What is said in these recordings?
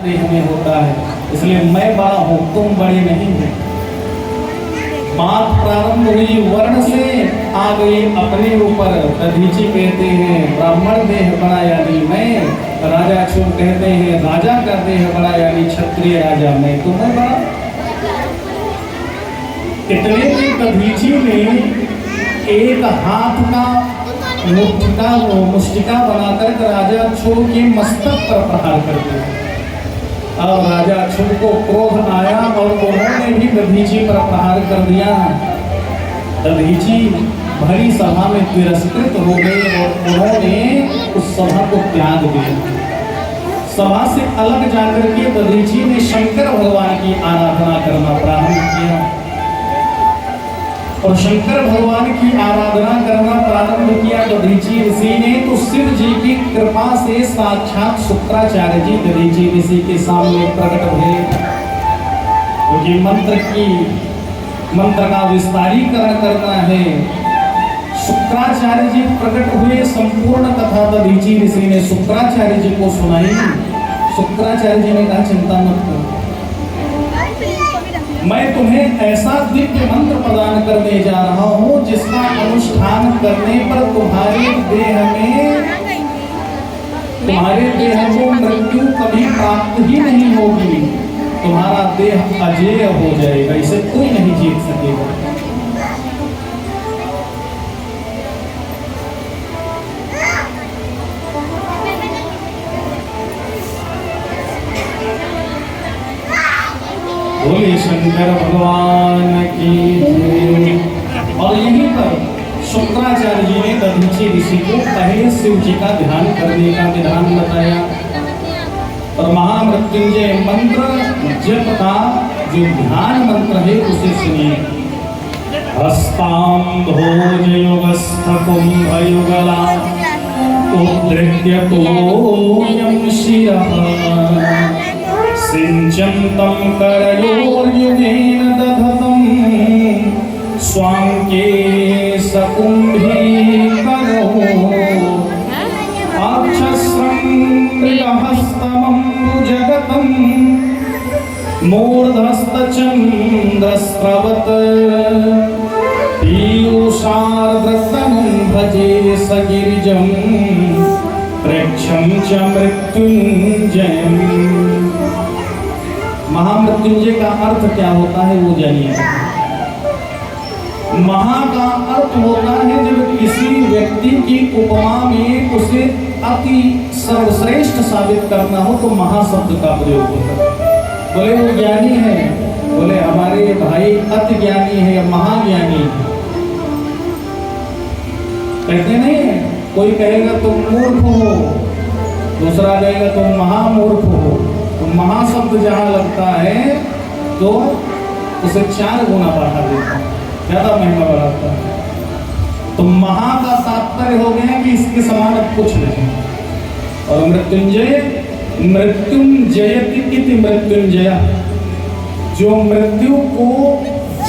में होता है, इसलिए मैं बड़ा हूँ, तुम बड़े नहीं हो। बात प्रारंभ हुई वर्ण से, आ गई अपने ऊपर। दधीची कहते हैं ब्राह्मण देह बड़ा यानी मैं, राजा क्षुभ कहते हैं राजा का देह बड़ा यानी क्षत्रिय राजा मैं, तो मैं बड़ा। इतने में दधीची ने एक हाथ का मुष्टिका बनाकर राजा क्षुभ के मस्तक पर प्रहार कर दिया। अब राजा क्षुभ को क्रोध आया और उन्होंने भी दधीची पर प्रहार कर दिया। दधीची भरी सभा में तिरस्कृत हो गए और उन्होंने उस सभा को त्याग दिया। सभा से अलग जाकर के दधीची ने शंकर भगवान की आराधना करना प्रारंभ किया और शंकर भगवान की आराधना करना प्रारंभ किया दधीची ऋषि ने। तो शिव जी की कृपा से साक्षात शुक्राचार्य जी दधीची ऋषि के सामने प्रकट हुए, क्योंकि मंत्र का विस्तारीकरण करना है। शुक्राचार्य जी प्रकट हुए, संपूर्ण कथा दधीची ऋषि ने शुक्राचार्य जी को सुनाई। शुक्राचार्य जी ने कहा चिंता मत करो, मैं तुम्हें ऐसा दिव्य मंत्र प्रदान करने जा रहा हूं जिसका अनुष्ठान करने पर तुम्हारे देह को मृत्यु कभी प्राप्त ही नहीं होगी, तुम्हारा देह अजेय हो जाएगा, इसे कोई नहीं जीत सकेगा। बोले शंकर भगवान की जय। और यहीं पर शुक्राचार्य जी ने दधीची ऋषि को पहले शिव जी का ध्यान करने का विधान बताया और महामृत्युंजय मंत्र जप का जो ध्यान मंत्र है उसे सुनिए। हस्तां भोजयुगस्थ कुंभयुगला उद्धृत्य शिरः सिंचन्तं करयोर्युगेन दधतं स्वांके सकुंभीकरो अक्षस्रं मृगहस्तमम्बुजगतं मूर्धस्तचन्द्रस्रवत् पीयूषार्द्रतनं भजे सगिरिजं प्रेक्षं च मृत्युंजयम्। महामृत्युंजय का अर्थ क्या होता है वो जानिए। महा का अर्थ होता है जब किसी व्यक्ति की उपमा में उसे अति सर्वश्रेष्ठ साबित करना हो तो महा शब्द का प्रयोग होता है। बोले वो ज्ञानी है, बोले हमारे भाई अति ज्ञानी है या महाज्ञानी, कहते नहीं है। कोई कहेगा तुम मूर्ख हो, दूसरा कहेगा तुम महामूर्ख हो। तो महाशब्द जहाँ लगता है तो उसे 4 गुना बढ़ा देता है, ज्यादा महिमा बढ़ाता है। तो महा का तात्पर्य हो गया कि इसके समान कुछ नहीं। और मृत्युंजय मृत्युंजयति इति मृत्युंजय, जो मृत्यु को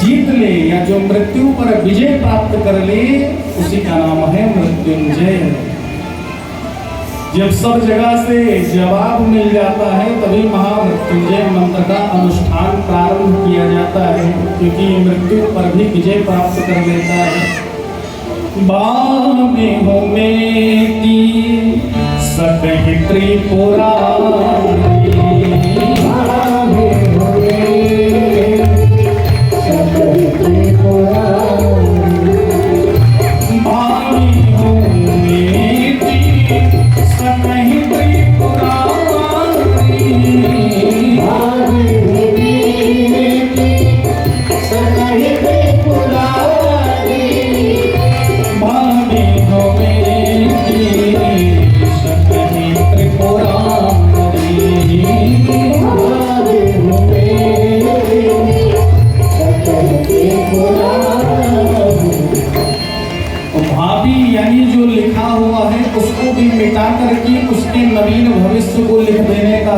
जीत ले या जो मृत्यु पर विजय प्राप्त कर ले उसी का नाम है मृत्युंजय। जब सब जगह से जवाब मिल जाता है तभी महामृत्युंजय मंत्र का अनुष्ठान प्रारंभ किया जाता है, क्योंकि मृत्यु पर भी विजय प्राप्त कर लेता है। बामे हो मेती सकहि त्रिपुरारी,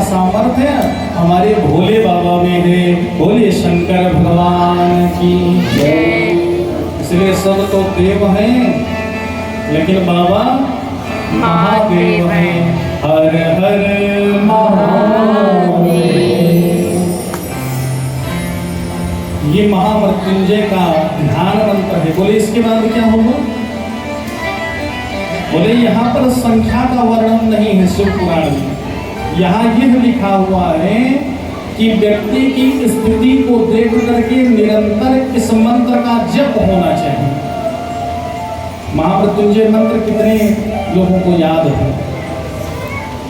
सामर्थ्य हमारे भोले बाबा में है। भोले शंकर भगवान की जय। इसलिए सब तो देव हैं लेकिन बाबा महादेव हैं। हर हर महादेव। महामृत्युंजय का ध्यान मंत्र है। बोले इसके बाद क्या होगा? बोले यहाँ पर संख्या का वर्णन नहीं है शिव पुराण में। यहाँ यह लिखा हुआ है कि व्यक्ति की स्थिति को देख करके निरंतर इस मंत्र का जप होना चाहिए। महामृत्युंजय मंत्र कितने लोगों को याद है?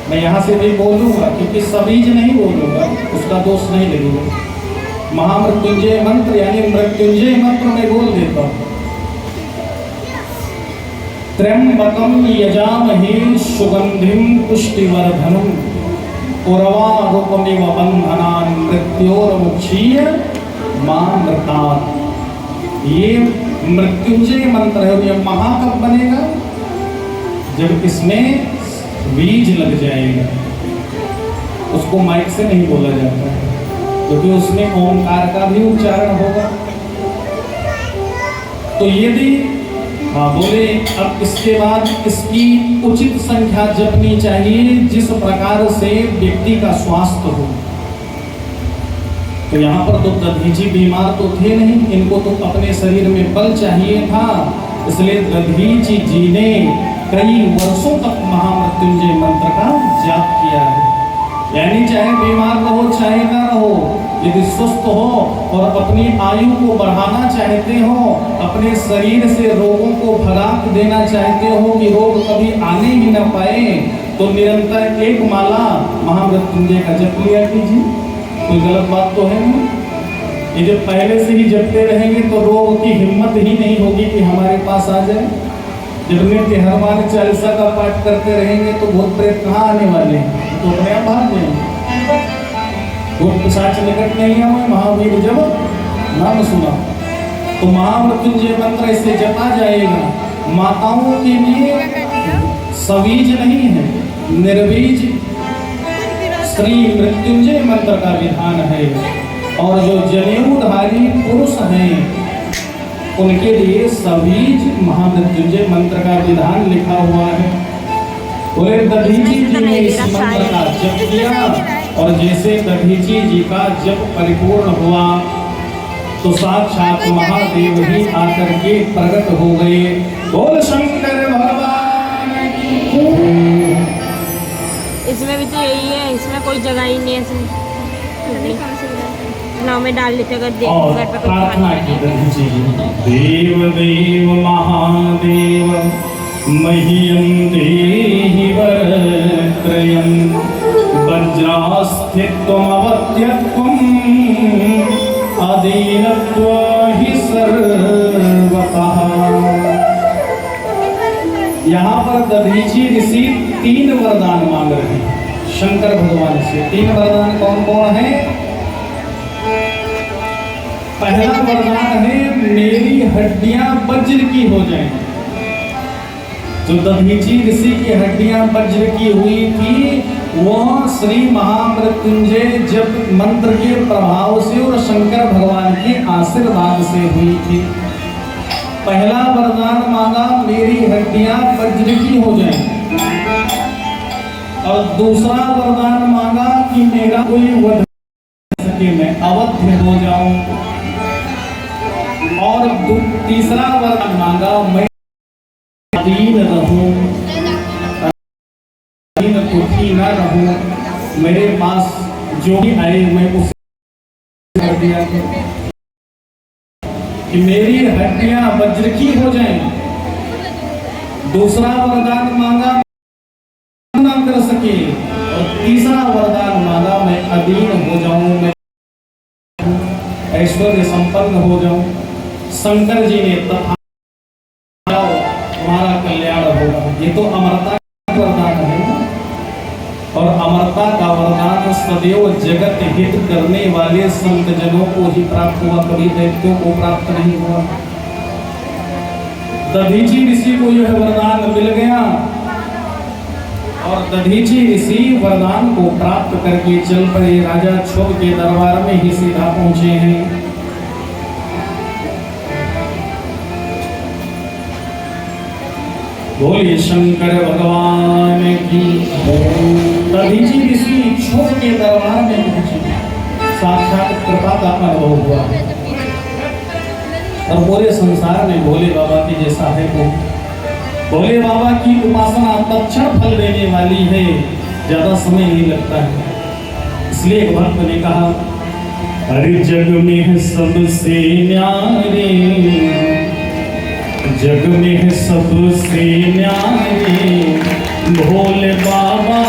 मैं यहाँ से भी बोलूंगा क्योंकि सबीज नहीं बोलूंगा, उसका दोष नहीं लगेगा। महामृत्युंजय मंत्र यानी मृत्युंजय मंत्र में बोल देता हूँ। त्र्यंबकम यजामहे सुगंधिम पुष्टिवर्धनम उर्वारुकमिव बंधनान् मृत्योर्मुक्षीय मामृतात्। ये मृत्युंजय मंत्र है। ये महा कब बनेगा? जब इसमें बीज लग जाएगा। उसको माइक से नहीं बोला जाता है क्योंकि उसमें ओंकार का भी उच्चारण होगा। तो यदि बोले अब इसके बाद इसकी उचित संख्या जपनी चाहिए जिस प्रकार से व्यक्ति का स्वास्थ्य हो। तो यहाँ पर तो दधीची बीमार तो थे नहीं, इनको तो अपने शरीर में बल चाहिए था। इसलिए दधीची जी ने कई वर्षों तक महामृत्युंजय मंत्र का जाप किया है। यानी चाहे बीमार रहो चाहे ना रहो, यदि स्वस्थ हो और अपनी आयु को बढ़ाना चाहते हो, अपने शरीर से रोगों को भगा देना चाहते हो कि रोग कभी आने ही ना पाए, तो निरंतर एक माला महामृत्युंजय का जप लिया कीजिए। कोई गलत बात तो है नहीं। ये जब पहले से ही जपते रहेंगे तो रोग की हिम्मत ही नहीं होगी कि हमारे पास आ जाए। जब नित्य हनुमान चालीसा का पाठ करते रहेंगे तो भूत प्रेत कहाँ आने वाले हैं? तो अपने आप भाग जाएंगे। भूत पिशाच निकट नहीं आए महावीर जब नाम सुना। तो महामृत्युंजय मंत्र इससे जपा जाएगा। माताओं के लिए सबीज नहीं है, निर्बीज श्री मृत्युंजय मंत्र का विधान है। और जो जनेऊधारी पुरुष हैं उनके लिए सबीज महामृत्युंजय मंत्र का विधान लिखा हुआ है। बोले दधीची जी ने इस मंत्र का जप किया और जैसे दधीची जी का जप परिपूर्ण हुआ तो साक्षात महादेव ही आकर के प्रकट हो गए। बोल शंकर भगवान की। इसमें भी तो यही है, इसमें कोई जगह ही नहीं है। नाव में डाल लेते अगर प्रार्थना की दधीची देव देव महादेव मह्यं देहि वरत्रयं वज्रास्थित्वम् अवत्यत्वम् अदीनत्वं हि सर्वतः। यहाँ पर दधीची ऋषि 3 वरदान मांग रहे हैं शंकर भगवान से। 3 वरदान कौन कौन है? पहला वरदान है मेरी हड्डियां वज्र की हो जाएं। जो दधीची ऋषि की हड्डियां वज्र की हुई थी वह श्री महामृत्युंजय जप मंत्र के प्रभाव से और शंकर भगवान के आशीर्वाद से हुई थी। पहला वरदान मांगा मेरी हड्डियां वज्र की हो जाएं। और दूसरा वरदान मांगा कि मेरा कोई वध सके, मैं अवध्य हो जाऊं। और तीसरा वरदान मांगा मैं अधीन रहूं, दुखी न रहूं, मेरे पास जो भी आए मैं उसे कर दिया कि मेरी हड्डियां वज्र की हो जाएं। दूसरा वरदान मांगा ना कर सके और तीसरा वरदान मांगा मैं अधीन हो जाऊं, मैं ऐश्वर्य संपन्न हो जाऊं। शंकर जी ने तथा तुम्हारा कल्याण होगा। ये तो अमरता का वरदान है और अमरता का वरदान सदैव जगत हित करने वाले संत जनों को ही प्राप्त हुआ, कभी दैत्यों को प्राप्त नहीं हुआ। दधीची ऋषि को यह वरदान मिल गया और दधीची ऋषि वरदान को प्राप्त करके चल पड़े। राजा क्षोभ के दरबार में ही सीधा पहुंचे हैं। बोलिए शंकर भगवान की। दधीची ऋषि क्षोभ के दरबार में पहुंचे, साक्षात कृपा का अनुभव हुआ। और पूरे संसार में भोले बाबा के जैसा है वो। भोले बाबा की उपासना तत्क्षण फल देने वाली है, ज्यादा समय नहीं लगता है। इसलिए एक भक्त ने कहा, अरे जग में है सबसे न्यारे, जग में है सबसे न्यारे भोले बाबा